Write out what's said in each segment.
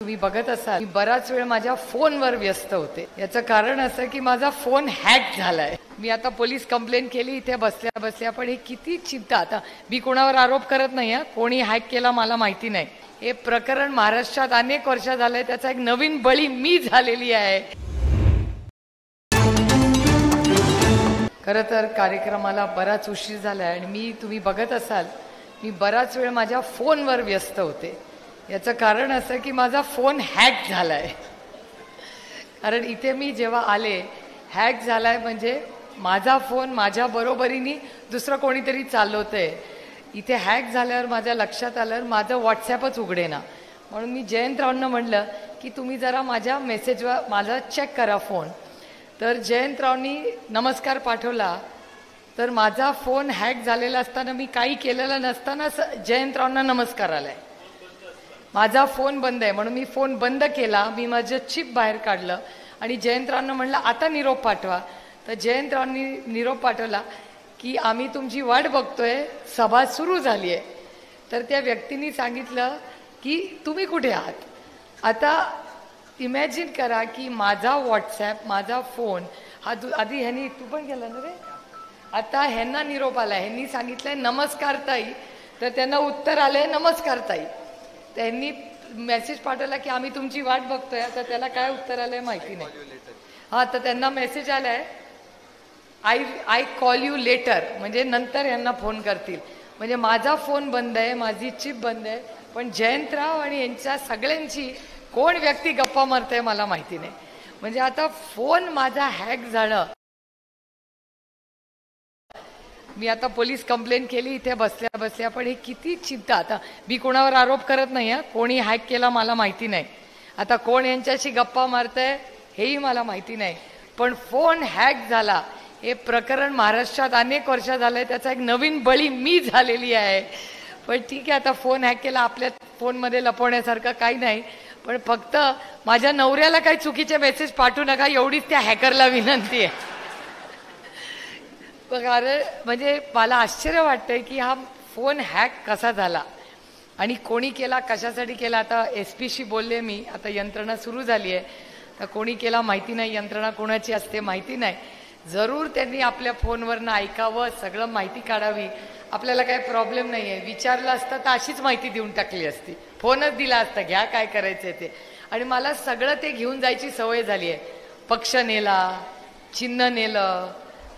तुम्ही बघत असाल मी बराच वेळ माझ्या फोनवर व्यस्त होते. याचं कारण असं की माझा फोन हॅक झालाय. मी आता पोलीस कंप्लेंट केली इथे बसल्या बसल्या. पण हे किती चिंता. आता मी कोणावर आरोप करत नाही हा, कोणी हॅक केला मला माहिती नाही. हे प्रकरण महाराष्ट्रात अनेक वर्ष झालंय. त्याचा एक नवीन बळी मी झालेली आहे. खरं तर कार्यक्रमाला बराच उशीर झालाय आणि तुम्ही बघत असाल मी बराच वेळ माझ्या फोनवर व्यस्त होते. याचं कारण असं की माझा फोन हॅक झालाय. कारण इथे मी जेव्हा आले हॅक झालाय म्हणजे माझा फोन माझ्या बरोबरीने दुसरं कोणीतरी चालवतंय. इथे हॅक झाल्यावर माझ्या लक्षात आलं माझं व्हॉट्सॲपच उघडेना. म्हणून मी जयंतरावांना म्हणलं की तुम्ही जरा माझ्या मेसेजवर माझा चेक करा फोन. तर जयंतरावांनी नमस्कार पाठवला. तर माझा फोन हॅक झालेला असताना मी काही केलेलं नसताना जयंतरावांना नमस्कार आलाय. माझा फोन बंद आहे म्हणून मी फोन बंद केला. मी माझं चिप बाहेर काढलं आणि जयंतरावांना म्हणलं आता निरोप पाठवा. तर जयंतरावांनी निरोप पाठवला की आम्ही तुमची वाट बघतोय, सभा सुरू झाली आहे. तर त्या व्यक्तीने सांगितलं की तुम्ही कुठे आहात. आता इमॅजिन करा की माझा व्हॉट्सॲप माझा फोन हा आधी ह्यांनी तू पण केला ना रे. आता ह्यांना निरोप आला. ह्यांनी सांगितलंय नमस्कार ताई. तर त्यांना उत्तर आलंय नमस्कार ताई. त्यांनी मेसेज पाठवला की आम्ही तुमची वाट बघतोय. आता त्याला काय उत्तर आलंय माहिती नाही. हा तर त्यांना मेसेज आलाय आय कॉल यू लेटर, म्हणजे नंतर यांना फोन करतील. म्हणजे माझा फोन बंद आहे, माझी चिप बंद आहे. पण जयंतराव आणि यांच्या सगळ्यांची कोण व्यक्ती गप्पा मारते मला माहिती नाही. म्हणजे आता फोन माझा हॅक झालं. मी आता पोलीस कंप्लेंट केली इथे बसल्या बसल्या. पण हे किती चिंता. आता मी कोणावर आरोप करत नाही हा, कोणी हॅक केला मला माहिती नाही. आता कोण यांच्याशी गप्पा मारतंय हेही मला माहिती नाही. पण फोन हॅक झाला हे प्रकरण महाराष्ट्रात अनेक वर्ष झालंय. त्याचा एक नवीन बळी मी झालेली आहे. पण ठीक आहे, आता फोन हॅक केला. आपल्या फोनमध्ये लपवण्यासारखं काही नाही. पण फक्त माझ्या नवऱ्याला काही चुकीचे मेसेज पाठवू नका एवढीच त्या हॅकरला विनंती आहे. कारण म्हणजे मला आश्चर्य वाटतंय की हा फोन हॅक कसा झाला आणि कोणी केला, कशासाठी केला. आता SP शी बोलले मी. आता यंत्रणा सुरू झाली आहे. तर कोणी केला माहिती नाही, यंत्रणा कोणाची असते माहिती नाही. जरूर त्यांनी आपल्या फोनवरनं ऐकावं, सगळं माहिती काढावी. आपल्याला काही प्रॉब्लेम नाही आहे. विचारलं असतं तर अशीच माहिती देऊन टाकली असती. फोनच दिला असता घ्या काय करायचं ते. आणि मला सगळं ते घेऊन जायची सवय झाली आहे. पक्ष नेला, चिन्ह नेलं,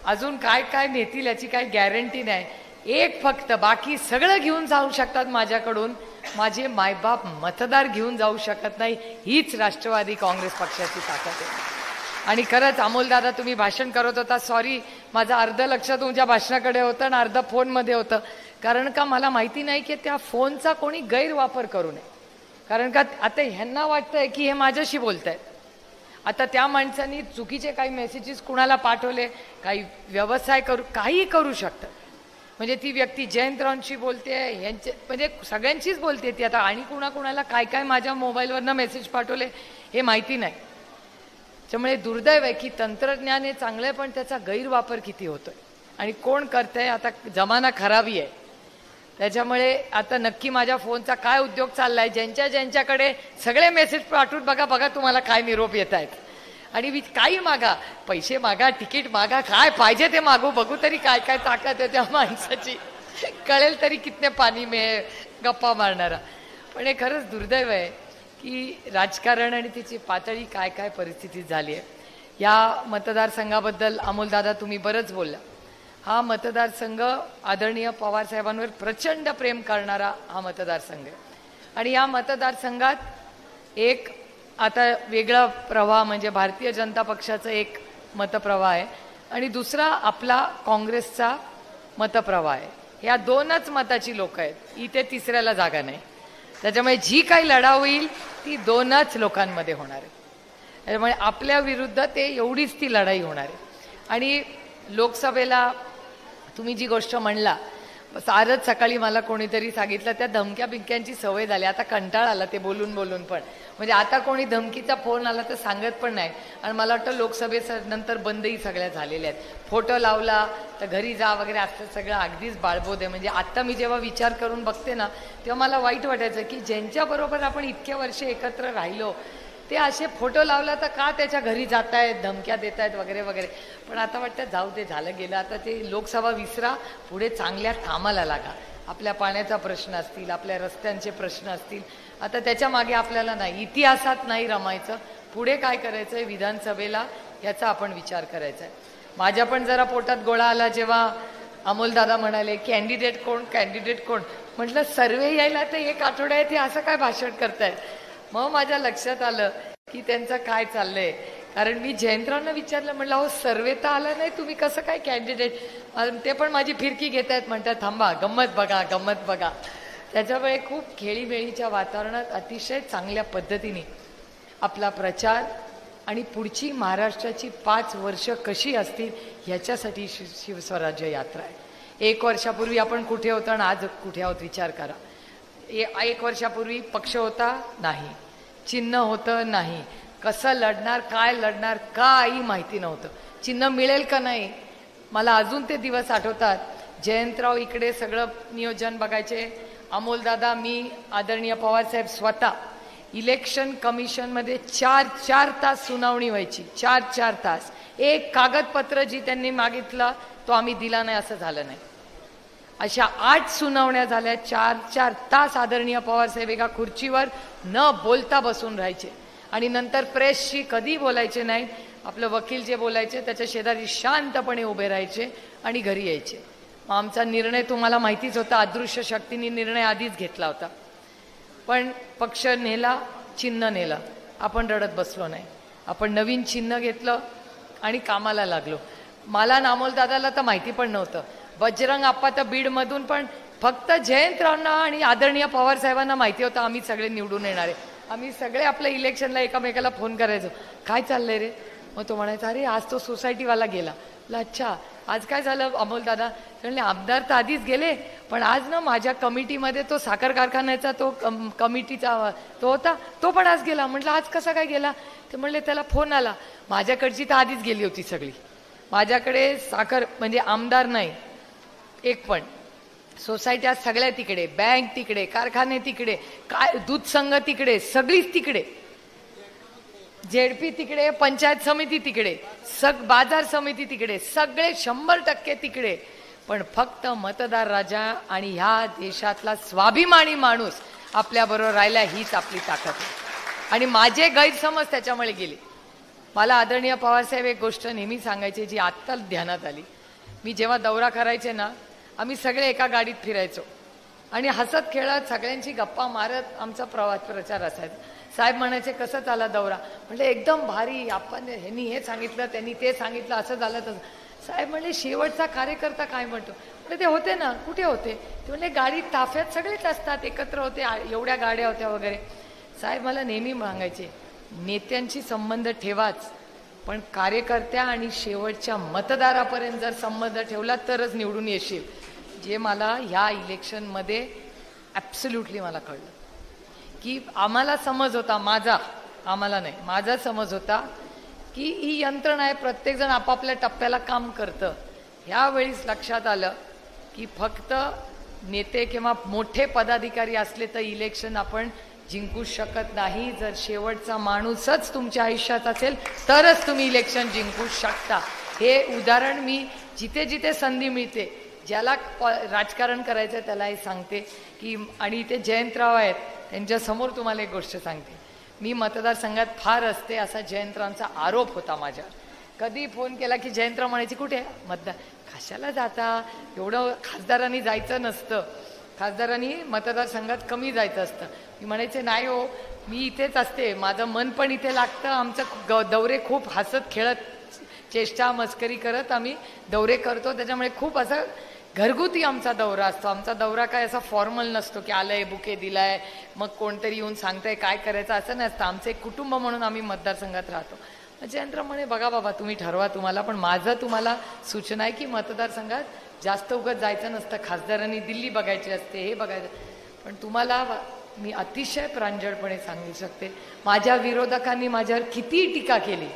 अजून काय काय नेतील याची काही गॅरंटी नाही. एक फक्त, बाकी सगळं घेऊन जाऊ शकतात माझ्याकडून, माझे मायबाप मतदार घेऊन जाऊ शकत नाही. हीच राष्ट्रवादी काँग्रेस पक्षाची ताकद आहे. आणि खरंच अमोलदादा तुम्ही भाषण करत होता, सॉरी माझं अर्ध लक्ष तुमच्या भाषणाकडे होतं आणि अर्ध फोनमध्ये होतं. कारण का मला माहिती नाही की त्या फोनचा कोणी गैरवापर करू नये. कारण का आता ह्यांना वाटतंय की हे माझ्याशी बोलत आहेत. आता त्या माणसांनी चुकीचे काही मेसेजेस कुणाला पाठवले, काही व्यवसाय काही करू शकतात. म्हणजे ती व्यक्ती जयंतरावांशी बोलते, ह्यांचे म्हणजे सगळ्यांशीच बोलते ती. आता आणि कुणाला काय काय माझ्या मोबाईलवरनं मेसेज पाठवले हे माहिती नाही. त्यामुळे दुर्दैव आहे की तंत्रज्ञान हे चांगलं आहे पण त्याचा गैरवापर किती होतोय आणि कोण करतंय. आता जमाना खराबी आहे. त्याच्यामुळे आता नक्की माझ्या फोनचा काय उद्योग चाललाय. ज्यांच्याकडे सगळे मेसेज पाठवून बघा तुम्हाला काय निरोप येत आहेत. आणि काही मागा, पैसे मागा, तिकीट मागा, काय पाहिजे ते मागू, बघू तरी काय काय ताकद आहे त्या माणसाची. कळेल तरी कितने पाणी में गप्पा मारणारा. पण हे खरंच दुर्दैव आहे की राजकारण आणि त्याची पातळी काय काय परिस्थिती झाली आहे. या मतदारसंघाबद्दल अमोलदादा तुम्ही बरंच बोलला. हा मतदारसंघ आदरणीय पवार साहेबांवर प्रचंड प्रेम करणारा हा मतदारसंघ आहे. आणि या मतदारसंघात एक आता वेगळा प्रवाह म्हणजे भारतीय जनता पक्षाचं एक मतप्रवाह आहे आणि दुसरा आपला काँग्रेसचा मतप्रवाह आहे. या दोनच मताची लोक आहेत. इथे तिसऱ्याला जागा नाही. त्याच्यामुळे जी काही लढा होईल ती दोनच लोकांमध्ये होणार आहे. त्याच्यामुळे आपल्या विरुद्ध ते एवढीच ती लढाई होणार आहे. आणि लोकसभेला तुम्ही जी गोष्ट म्हणला, सारच सकाळी मला कोणीतरी सांगितलं त्या धमक्या बिंक्यांची सवय झाली, आता कंटाळा आला ते बोलून बोलून पण. म्हणजे आता कोणी धमकीचा फोन आला तर सांगत पण नाही. आणि मला वाटतं लोकसभेनंतर बंदही सगळ्या झालेल्या आहेत. फोटो लावला तर घरी जा वगैरे असं सगळं अगदीच बाळबोध आहे. म्हणजे आता मी जेव्हा विचार करून बघते ना तेव्हा मला वाईट वाटायचं की ज्यांच्याबरोबर आपण इतक्या वर्ष एकत्र राहिलो ते असे फोटो लावला तर का त्याच्या घरी जात आहेत, धमक्या देत आहेत वगैरे वगैरे. पण आता वाटतं जाऊ दे, झालं गेलं. आता ते लोकसभा विसरा, पुढे चांगल्या कामाला लागा. आपल्या पाण्याचा प्रश्न असतील, आपल्या रस्त्यांचे प्रश्न असतील, आता त्याच्या मागे आपल्याला नाही, इतिहासात नाही रमायचं. पुढे काय करायचं आहे विधानसभेला याचा आपण विचार करायचा आहे. माझ्या पण जरा पोटात गोळा आला जेव्हा अमोलदादा म्हणाले कॅन्डिडेट कोण, कॅन्डिडेट कोण. म्हटलं सर्वे यायला तर 1 आठवडा आहे, ते असं काय भाषण करतायत. मग माझ्या लक्षात आलं की त्यांचं काय चाललंय. कारण मी जयंतरावना विचारलं, म्हटलं हो सर्वे तर आला नाही, तुम्ही कसं काय कॅन्डिडेट. ते पण माझी फिरकी घेत आहेत, म्हणतात थांबा गंमत बघा गंमत बघा. त्याच्यामुळे खूप खेळीमेळीच्या वातावरणात अतिशय चांगल्या पद्धतीने आपला प्रचार आणि पुढची महाराष्ट्राची 5 वर्ष कशी असतील ह्याच्यासाठी शिवस्वराज्य यात्रा आहे. 1 वर्षापूर्वी आपण कुठे होतो आणि आज कुठे आहोत विचार करा. 1 वर्षापूर्वी पक्ष होता नाही, चिन्ह होतं नाही, कसं लढणार काय लढणार काही माहिती नव्हतं. चिन्ह मिळेल का नाही मला अजून ते दिवस आठवतात. जयंतराव इकडे सगळं नियोजन बघायचे, अमोलदादा, मी, आदरणीय पवारसाहेब स्वतः. इलेक्शन कमिशनमध्ये 4 तास सुनावणी व्हायची, 4 तास. एक कागदपत्र जी त्यांनी मागितलं तो आम्ही दिला नाही असं झालं नाही. अशा 8 सुनावण्या झाल्या, 4 तास आदरणीय पवारसाहेब एका खुर्चीवर न बोलता बसून राहायचे. आणि नंतर प्रेसशी कधी बोलायचे नाही. आपलं वकील जे बोलायचे त्याच्या शेजारी शांतपणे उभे राहायचे आणि घरी यायचे. मग आमचा निर्णय तुम्हाला माहितीच होता, अदृश्य शक्तीने निर्णय आधीच घेतला होता. पण पक्ष नेला, चिन्ह नेलं, आपण रडत बसलो नाही. आपण नवीन चिन्ह घेतलं आणि कामाला लागलो. मला नामोलदादाला तर माहिती पण नव्हतं. बजरंग आप्पा तर बीडमधून, पण फक्त जयंतरावांना आणि आदरणीय पवार साहेबांना माहिती होतं आम्ही सगळे निवडून येणार आहे. आम्ही सगळे आपल्या इलेक्शनला एकामेकाला फोन करायचो, काय चाललंय रे. मग तो म्हणायचा अरे आज तो सोसायटीवाला गेला. अच्छा आज काय झालं अमोलदादा. म्हणले आमदार तर आधीच गेले, पण आज ना माझ्या कमिटीमध्ये तो साखर कारखान्याचा तो कमिटीचा तो होता, तो पण आज गेला. म्हटलं आज कसा काय गेला. ते म्हणले त्याला फोन आला. माझ्याकडची तर आधीच गेली होती सगळी. माझ्याकडे साखर म्हणजे आमदार नाही एक पण, सोसायट्या सगळ्या तिकडे, बँक तिकडे, कारखाने तिकडे, काय दूध संघ तिकडे, सगळीच तिकडे, जेडपी तिकडे, पंचायत समिती तिकडे, बाजार समिती तिकडे, सगळे 100% तिकडे. पण फक्त मतदार राजा आणि ह्या देशातला स्वाभिमानी माणूस आपल्याबरोबर राहिला, हीच आपली ताकद आहे. आणि माझे गैरसमज त्याच्यामुळे गेले. मला आदरणीय पवारसाहेब एक गोष्ट नेहमी सांगायची जी आत्ता ध्यानात आली. मी जेव्हा दौरा करायचे ना, आम्ही सगळे एका गाडीत फिरायचो आणि हसत खेळत सगळ्यांची गप्पा मारत आमचा प्रचार असायचा. साहेब म्हणायचे कसं चालला दौरा. म्हणजे एकदम भारी, आपण ह्यांनी हे सांगितलं त्यांनी ते सांगितलं असं झालं तसं. साहेब म्हणले शेवटचा कार्यकर्ता काय म्हणतो. म्हणजे ते होते ना, कुठे होते ते. म्हणले गाडीत ताफ्यात सगळेच असतात, एकत्र होते, एवढ्या गाड्या होत्या वगैरे. साहेब मला नेहमी सांगायचे नेत्यांशी संबंध ठेवाच, पण कार्यकर्त्या आणि शेवटच्या मतदारापर्यंत जर संबंध ठेवला तरच निवडून येशील. जे मला ह्या इलेक्शनमध्ये ॲब्सोल्युटली मला कळलं की आम्हाला समज होता, आम्हाला नाही, माझा समज होता की ही यंत्रणा आहे, प्रत्येकजण आपापल्या टप्प्याला काम करतं. ह्यावेळीच लक्षात आलं की फक्त नेते किंवा मोठे पदाधिकारी असले तर इलेक्शन आपण जिंकू शकत नाही. जर शेवटचा माणूसच तुमच्या आयुष्यात असेल तरच तुम्ही इलेक्शन जिंकू शकता. हे उदाहरण मी जिथे जिथे संधी मिळते, ज्याला राजकारण करायचं त्याला हे सांगते की. आणि इथे जयंतराव आहेत त्यांच्यासमोर तुम्हाला एक गोष्ट सांगते. मी मतदारसंघात फार असते असा जयंतरावांचा आरोप होता माझ्यावर. कधी फोन केला की जयंतराव म्हणायचे कुठे मतदार, कशाला जाता, एवढं खासदारांनी जायचं नसतं, खासदारांनी मतदारसंघात कमी जायचं असतं. मी म्हणायचे नाही हो, मी इथेच असते, माझं मन पण इथे लागतं. आमचं दौरे खूप हसत खेळत चेष्टा मस्करी करत आम्ही दौरे करतो, त्याच्यामुळे खूप असं घरगुती आमचा दौरा असतो. आमचा दौरा काय असा फॉर्मल नसतो की आलंय बुके दिलाय मग कोणतरी येऊन सांगतंय काय करायचं, असं नसतं. आमचं एक कुटुंब म्हणून आम्ही मतदारसंघात राहतो. जयंतराव म्हणे बघा बाबा तुम्ही ठरवा तुम्हाला, पण माझं तुम्हाला सूचना आहे की मतदारसंघात जास्त उगत जायचं नसतं, खासदारांनी दिल्ली बघायची असते, हे बघायचं, पण तुम्हाला मी अतिशय प्रांजळपणे सांगू शकते, माझ्या विरोधकांनी माझ्यावर किती टीका केली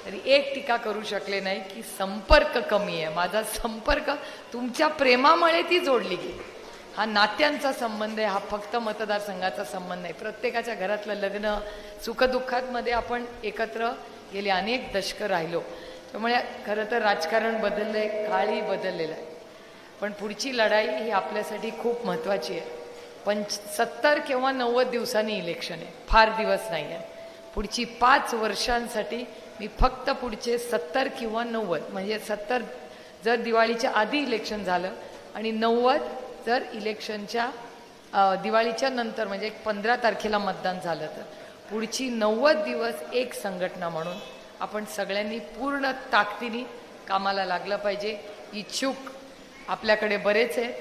तरी एक टीका करू शकले नाही की संपर्क कमी आहे. माझा संपर्क तुमच्या प्रेमामुळे ती जोडली गेली. हा नात्यांचा संबंध आहे, हा फक्त मतदारसंघाचा संबंध आहे. प्रत्येकाच्या घरातलं लग्न सुखदुःखांमध्ये आपण एकत्र गेले अनेक दशकं राहिलो. त्यामुळे खरं तर राजकारण बदललं आहे, काळही बदललेलं आहे, पण पुढची लढाई ही आपल्यासाठी खूप महत्त्वाची आहे. 70 किंवा 90 दिवसांनी इलेक्शन आहे, फार दिवस नाही आहे. पुढची 5 वर्षांसाठी मी फक्त पुढचे 70 किंवा 90 म्हणजे 70 जर दिवाळीच्या आधी इलेक्शन झालं आणि 90 जर इलेक्शनच्या दिवाळीच्या नंतर म्हणजे 15 तारखेला मतदान झालं तर पुढची 90 दिवस एक संघटना म्हणून आपण सगळ्यांनी पूर्ण ताकदीने कामाला लागलं पाहिजे. इच्छुक आपल्याकडे बरेच आहेत,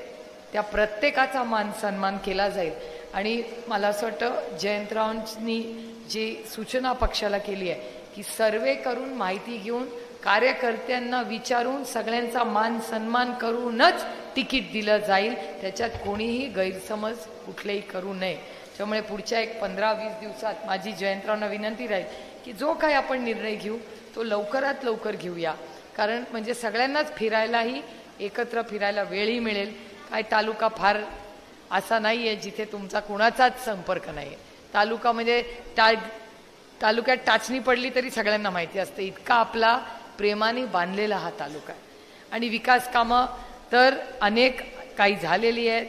त्या प्रत्येकाचा मान सन्मान केला जाईल. आणि मला असं वाटतं जयंतरावांनी जी सूचना पक्षाला केली आहे की सर्वे करून माहिती घेऊन कार्यकर्त्यांना विचारून सगळ्यांचा मान सन्मान करूनच तिकीट दिलं जाईल, त्याच्यात कोणीही गैरसमज कुठलेही करू नये. त्यामुळे पुढच्या एक 15-20 दिवसात माझी जयंतरावांना विनंती राहील की जो काही आपण निर्णय घेऊ तो लवकरात लवकर घेऊया, कारण म्हणजे सगळ्यांनाच फिरायलाही एकत्र फिरायला वेळही मिळेल. काय तालुका फार असा नाही आहे जिथे तुमचा कुणाचाच संपर्क नाही आहे. तालुका म्हणजे तालुक्यात टाचणी पडली तरी सगळ्यांना माहिती असते, इतका आपला प्रेमाने बांधलेला हा तालुका आहे. आणि विकास कामं तर अनेक काही झालेली आहेत,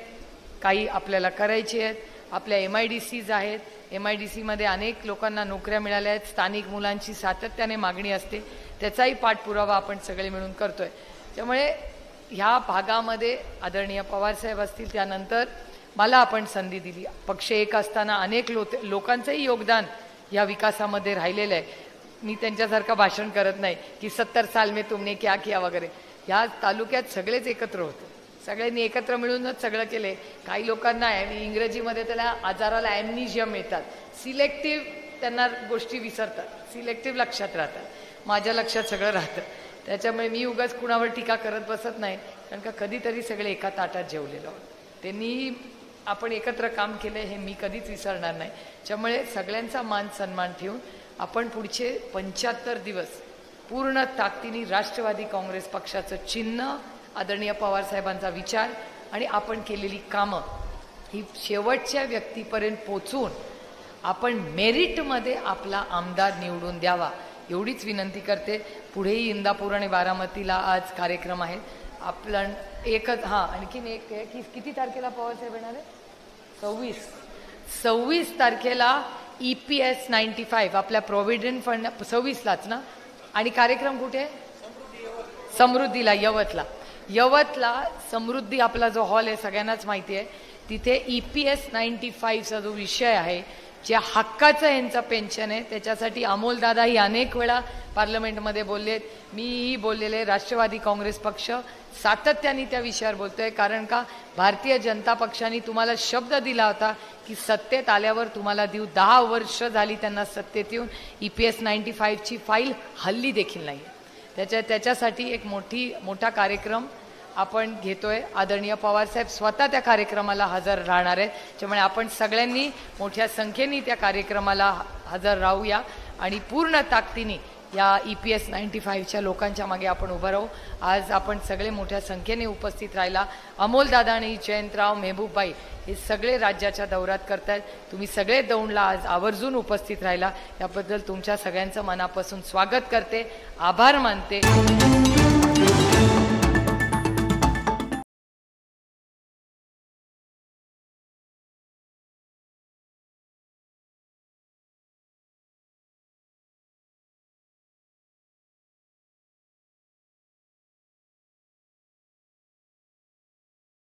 काही आपल्याला करायची आहेत. आपल्या MIDCs आहेत, MIDCमध्ये अनेक लोकांना नोकऱ्या मिळाल्या आहेत. स्थानिक मुलांची सातत्याने मागणी असते, त्याचाही पाठपुरावा आपण सगळे मिळून करतोय. त्यामुळे ह्या भागामध्ये आदरणीय पवारसाहेब असतील, त्यानंतर मला आपण संधी दिली. पक्ष एक असताना अनेक लोकांचंही योगदान या विकासामध्ये राहिलेलं आहे. मी त्यांच्यासारखं भाषण करत नाही की 70 साल में तुमने क्या किया वगैरे. ह्या तालुक्यात सगळेच एकत्र होते, सगळ्यांनी एकत्र मिळूनच सगळं केले. काही लोकांना इंग्रजीमध्ये त्याला आजाराला ॲम्निशियम येतात, सिलेक्टिव्ह त्यांना गोष्टी विसरतात, सिलेक्टिव्ह लक्षात राहतात. माझ्या लक्षात सगळं राहतं. त्याच्यामुळे मी उगाच कुणावर टीका करत बसत नाही, कारण का कधीतरी सगळे एका ताटात जेवलेलो आहोत. त्यांनी आपण एकत्र काम केलं हे मी कधीच विसरणार नाही. त्यामुळे सगळ्यांचा मान सन्मान ठेवून आपण पुढचे 75 दिवस पूर्ण ताकदीने राष्ट्रवादी काँग्रेस पक्षाचं चिन्ह, आदरणीय पवारसाहेबांचा विचार आणि आपण केलेली कामं ही शेवटच्या व्यक्तीपर्यंत पोचून आपण मेरिटमध्ये आपला आमदार निवडून द्यावा, एवढीच विनंती करते. पुढेही इंदापूर आणि बारामतीला आज कार्यक्रम आहेत. आपलं एकच आणखीन एक आहे की किती तारखेला पवारसाहेब येणार आहे? 26 तारखेला EPS 95 आपल्या प्रॉव्हिडंट फंड 26लाच ना. आणि कार्यक्रम कुठे? समृद्धीला, यवतला समृद्धी आपला जो हॉल आहे सगळ्यांनाच माहिती आहे. तिथे EPS 95चा जो विषय आहे, ज्या हक्काचं यांचं पेन्शन आहे, त्याच्यासाठी अमोलदादा ही अनेक वेळा पार्लमेंटमध्ये बोललेत, मीही बोललेले. राष्ट्रवादी काँग्रेस पक्ष सातत्याने त्या विषयावर बोलतोय, कारण का भारतीय जनता पक्षाने तुम्हाला शब्द दिला होता की सत्तेत आल्यावर तुम्हाला देऊ. 10 वर्ष झाली त्यांना सत्तेत येऊन. EPS 95ची फाईल हल्ली देखील नाही. त्याच्यासाठी एक मोठा कार्यक्रम आपण घेतोय. आदरणीय पवारसाहेब स्वतः त्या कार्यक्रमाला हजर राहणार आहेत. त्यामुळे आपण सगळ्यांनी मोठ्या संख्येने त्या कार्यक्रमाला हजर राहूया आणि पूर्ण ताकदीने या EPS 95च्या लोकांच्या मागे आपण उभं राहू. आज आपण सगळे मोठ्या संख्येने उपस्थित राहिला. अमोलदादा आणि जयंतराव, मेहबूबबाई हे सगळे राज्याच्या दौऱ्यात करतायत. तुम्ही सगळे दौंडला आज आवर्जून उपस्थित राहिला, याबद्दल तुमच्या सगळ्यांचं मनापासून स्वागत करते, आभार मानते.